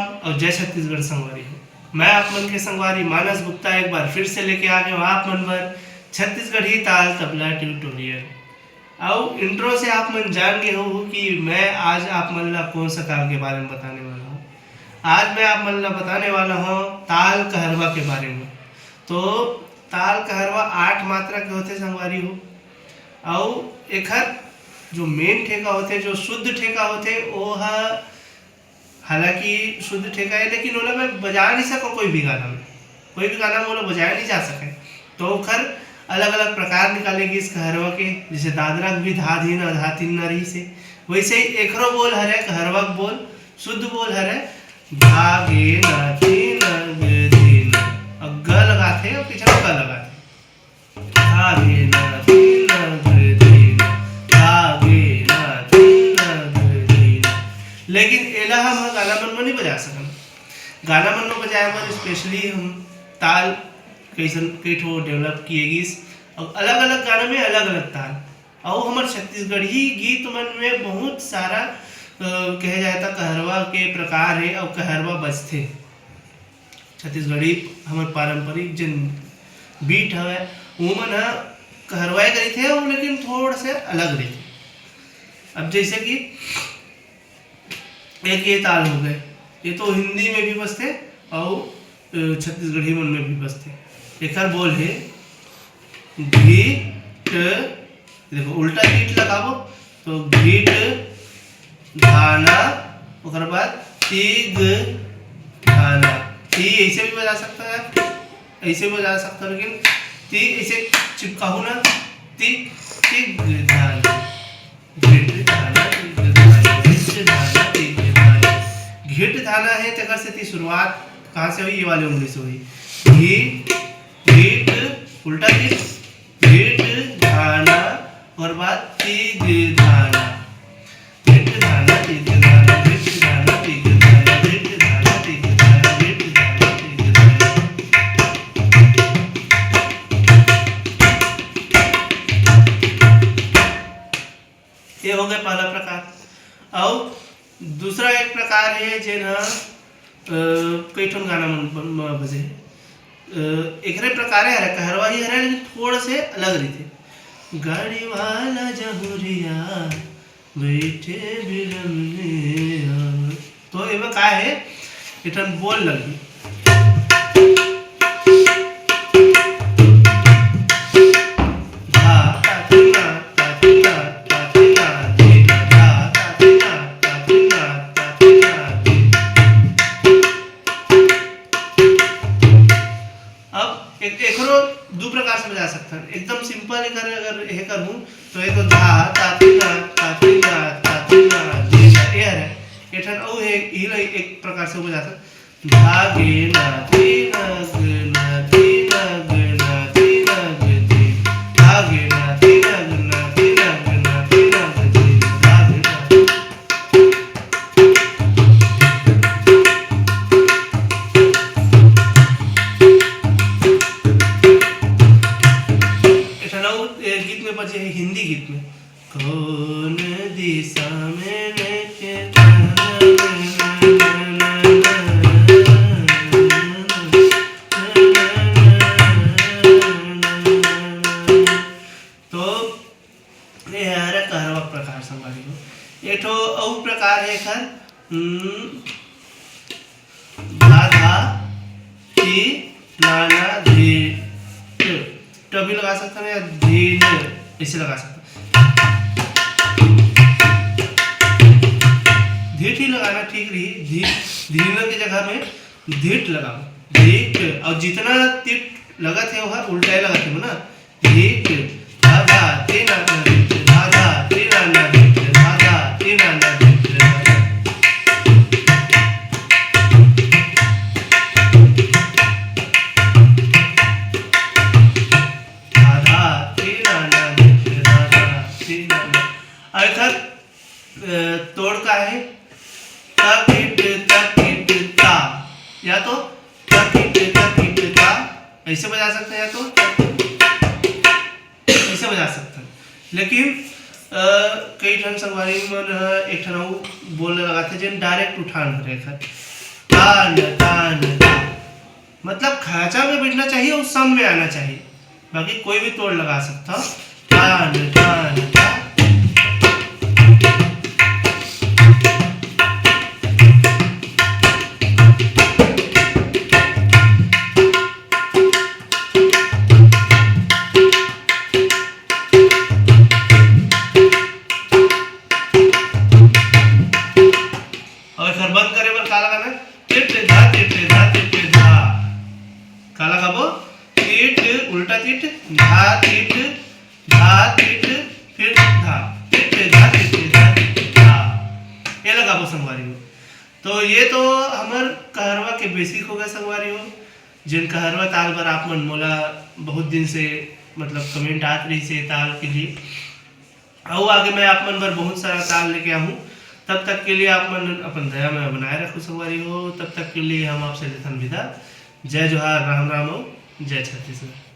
आदाब और जय छत्तीसगढ़ संगवारी हो। मैं आप मन के संगवारी मानस गुप्ता एक बार फिर से लेके आ गए हो आप मन पर छत्तीसगढ़ी ताल तबला ट्यूटोरियल। और इंट्रो से आप मन जान गए हो कि मैं आज आप मन ला कौन सा ताल के बारे में बताने वाला हूँ। आज मैं आप मन ला बताने वाला हूँ ताल कहरवा के बारे में। तो ताल कहरवा 8 मात्रा के होते संगवारी हो। और एकर जो मेन ठेका होते, जो शुद्ध ठेका होते वो हालांकि शुद्ध ठेका है, लेकिन ओला मैं बजा नहीं सको कोई भी गाना में ओला बजाया नहीं जा सके। तो ओखर अलग अलग प्रकार निकालेगी इस कहरवा के, जैसे दादरा भी धा धीन धा तीन न रही से, वैसे ही एकरो बोल हरे कहरवा बोल शुद्ध बोल हरे धागे न तीन दिन ग लगाते और पीछे ग लगाते धागे न तीन दिन धागे न तीन दिन। लेकिन एला हम गाना मन में नहीं बजा सकन। गाना मन में बजाए पर स्पेशली हम ताल कैसन कई ठो डेवलप किएगिस और अलग अलग गाना में अलग अलग ताल। और हमारे छत्तीसगढ़ी गीत मन में बहुत सारा कहे जाए तो कहरवा के प्रकार है और कहरवा बजते। छत्तीसगढ़ी हमारे पारंपरिक जिन बीट है वो मन कहरवाए गई थे और लेकिन थोड़ा से अलग रहे। अब जैसे कि एक ये ताल हो गए, ये तो हिंदी में भी बजते और छत्तीसगढ़ी मन में भी बजते। एक बोल है घीट, देखो उल्टा घीट लगाबो तो घीट धाना, उसके बाद तिग धाना। ती ऐसे भी बजा सकता है, ऐसे भी बजा सकता है, लेकिन ती ऐसे चिपकाहू ना तिग तिग धाना घीट धाना तिग धाना घीट धाना तिग धाना। घीट धाना है तकर से ती शुरुआत कहाँ से हुई, ये वाले उंगली से हुई। घी घीट उल्टा घीट धाना और बाद तिग धाना घीट धाना तिग धाना घीट धाना तिग धाना घीट धाना तिग धाना घीट धाना तिग धाना। ये हो गया पहला प्रकार। और दूसरा एक प्रकार है जेना कई ठन गाना मन बजे एकरे प्रकार है कहरवा ही हरे, लेकिन थोड़ा से अलग रहते। गाड़ी वाला जहुरिया बैठे बिलमने, तो एमा का है इठन बोल लगी दो प्रकार से बजा सकता है। एकदम सिंपल अगर ये करूं तो ये तो धा ता तीना ता तीना ता तीना ये है एठन औ है एक प्रकार से बजा सकता धागे ना तीना गना तीना गना तीना गदी धागे ना तीना गना तीना गना तीना गदी धागे ना। गीत में बजे है हिंदी गीत में कौन दिशा में तो ये हमारा कहरवा प्रकार संभाली हो। ये तो और प्रकार है खर धा धा ती नाना धी भी लगा सकता है या धीन ऐसे लगा सकता है। धीट ही लगाना ठीक रही, धीन की जगह में धीट लगाओ धीट। और जितना तिट लगा थे वह उल्टा लगा थे ना धीट धागा तीना धागा तीना ना धागा तीना ना तोड़ का है ता, या तो ता ऐसे बजा सकते हैं या तो ऐसे बजा सकते हैं। लेकिन कई ठन संगवारी मन एक ठन बोलने लगाते जिन डायरेक्ट उठान करे तान तान ता। मतलब खाचा में बैठना चाहिए और सम में आना चाहिए, बाकी कोई भी तोड़ लगा सकता हो। तान तान ता। और फिर बंद करे बर का लगाना, टिट धा टिट धा टिट धा। का लगाबो, टिट उल्टा टिट धा टिट फिर धा टिट धा टिट धा, ये लगाबो संगवारी हो। तो ये तो हमर कहरवा के बेसिक हो गए संगवारी हो, जिन कहरवा ताल बर आप मन मोला बहुत दिन से मतलब कमेंट आत रही से ताल के लिए, और आगे मैं आप मन बर बहुत सारा ताल लेके आऊँ। तब तक के लिए आप मन अपन दया में बनाए रखो संगवारी हो। तब तक के लिए हम आपसे लेथन विदा। जय जोहार, राम राम, जय छत्तीसगढ़।